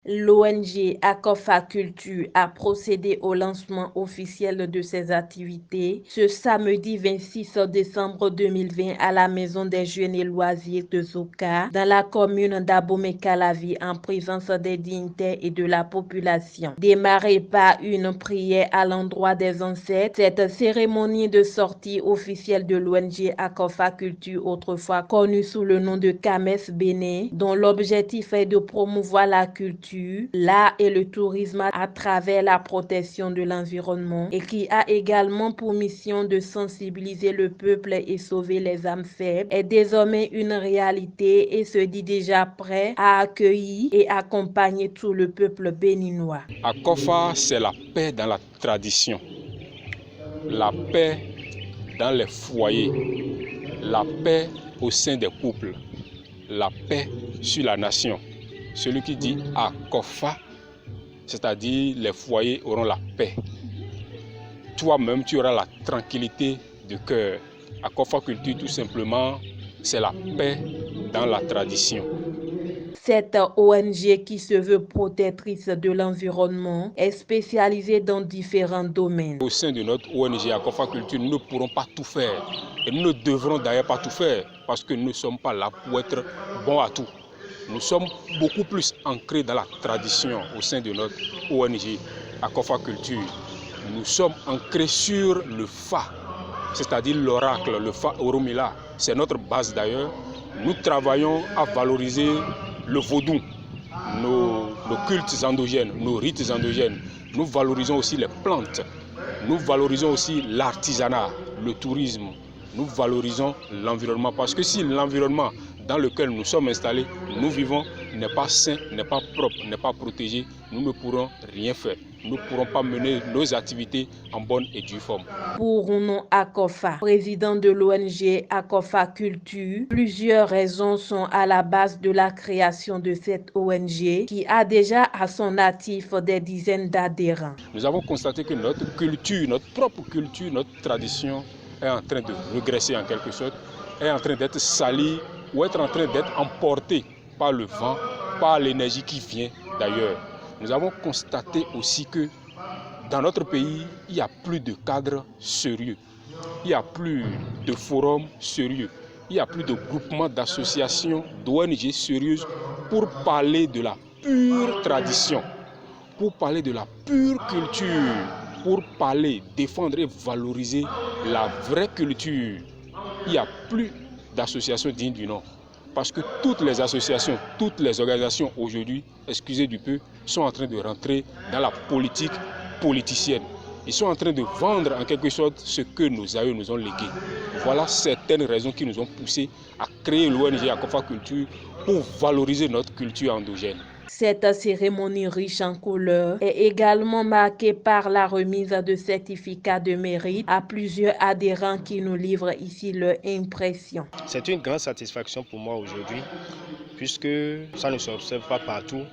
L'ONG Akofa Culture a procédé au lancement officiel de ses activités ce samedi 26 décembre 2020 à la Maison des Jeunes et Loisirs de Zoka, dans la commune d'Abomey-Calavi, en présence des dignitaires et de la population. Démarrée par une prière à l'endroit des ancêtres, cette cérémonie de sortie officielle de l'ONG Akofa Culture, autrefois connue sous le nom de Kames Bénin, dont l'objectif est de promouvoir la culture, l'art et le tourisme à travers la protection de l'environnement, et qui a également pour mission de sensibiliser le peuple et sauver les âmes faibles, est désormais une réalité et se dit déjà prêt à accueillir et accompagner tout le peuple béninois. Akofa, c'est la paix dans la tradition, la paix dans les foyers, la paix au sein des couples, la paix sur la nation. Celui qui dit Akofa, c'est-à-dire les foyers auront la paix. Toi-même, tu auras la tranquillité de cœur. Akofa Culture, tout simplement, c'est la paix dans la tradition. Cette ONG qui se veut protectrice de l'environnement est spécialisée dans différents domaines. Au sein de notre ONG Akofa Culture, nous ne pourrons pas tout faire. Et nous ne devrons d'ailleurs pas tout faire parce que nous ne sommes pas là pour être bons à tout. Nous sommes beaucoup plus ancrés dans la tradition au sein de notre ONG Akofa Culture. Nous sommes ancrés sur le Fa, c'est-à-dire l'oracle, le Fa Oromila. C'est notre base d'ailleurs. Nous travaillons à valoriser le vaudou, nos cultes endogènes, nos rites endogènes. Nous valorisons aussi les plantes. Nous valorisons aussi l'artisanat, le tourisme. Nous valorisons l'environnement parce que si l'environnement dans lequel nous sommes installés, nous vivons, n'est pas sain, n'est pas propre, n'est pas protégé, nous ne pourrons rien faire. Nous ne pourrons pas mener nos activités en bonne et due forme. Pour Rounon Akofa, président de l'ONG Akofa Culture, plusieurs raisons sont à la base de la création de cette ONG qui a déjà à son actif des dizaines d'adhérents. Nous avons constaté que notre culture, notre propre culture, notre tradition est en train de régresser en quelque sorte, est en train d'être salie ou être en train d'être emportée par le vent, par l'énergie qui vient d'ailleurs. Nous avons constaté aussi que dans notre pays, il n'y a plus de cadres sérieux, il n'y a plus de forums sérieux, il n'y a plus de groupements d'associations, d'ONG sérieuses pour parler de la pure tradition, pour parler de la pure culture, pour parler, défendre et valoriser la vraie culture. Il n'y a plus d'associations dignes du nom. Parce que toutes les associations, toutes les organisations aujourd'hui, excusez du peu, sont en train de rentrer dans la politique politicienne. Ils sont en train de vendre en quelque sorte ce que nos aïeux nous ont légué. Voilà certaines raisons qui nous ont poussés à créer l'ONG Akofa Culture pour valoriser notre culture endogène. Cette cérémonie riche en couleurs est également marquée par la remise de certificats de mérite à plusieurs adhérents qui nous livrent ici leur impression. C'est une grande satisfaction pour moi aujourd'hui, puisque ça ne s'observe pas partout.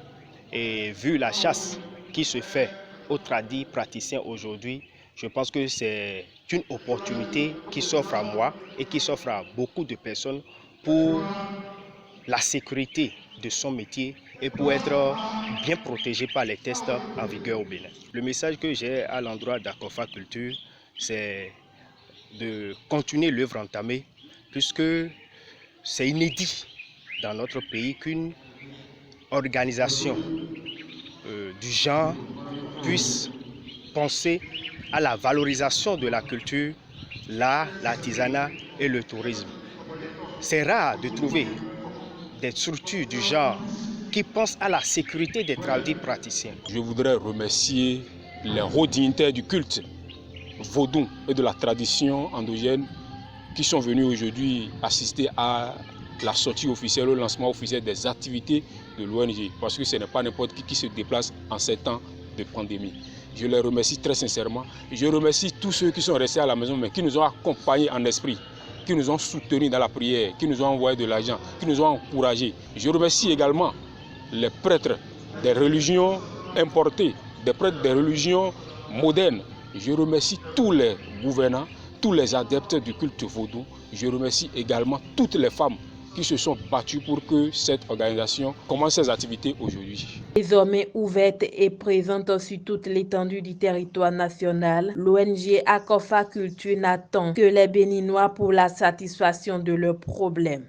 Et vu la chasse qui se fait aux tradis praticiens aujourd'hui, je pense que c'est une opportunité qui s'offre à moi et qui s'offre à beaucoup de personnes pour la sécurité de son métier et pour être bien protégé par les tests en vigueur au Bénin. Le message que j'ai à l'endroit d'Akofa Culture, c'est de continuer l'œuvre entamée, puisque c'est inédit dans notre pays qu'une organisation du genre puisse penser à la valorisation de la culture, l'art, l'artisanat et le tourisme. C'est rare de trouver des structures du genre qui pensent à la sécurité des tradis praticiens. Je voudrais remercier les hauts dignitaires du culte vaudou et de la tradition endogène qui sont venus aujourd'hui assister à la sortie officielle, au lancement officiel des activités de l'ONG. Parce que ce n'est pas n'importe qui se déplace en ces temps de pandémie. Je les remercie très sincèrement. Je remercie tous ceux qui sont restés à la maison, mais qui nous ont accompagnés en esprit, qui nous ont soutenus dans la prière, qui nous ont envoyé de l'argent, qui nous ont encouragés. Je remercie également les prêtres des religions importées, des prêtres des religions modernes. Je remercie tous les gouvernants, tous les adeptes du culte vaudou. Je remercie également toutes les femmes qui se sont battus pour que cette organisation commence ses activités aujourd'hui. Désormais ouverte et présente sur toute l'étendue du territoire national, l'ONG Akofa Culture n'attend que les Béninois pour la satisfaction de leurs problèmes.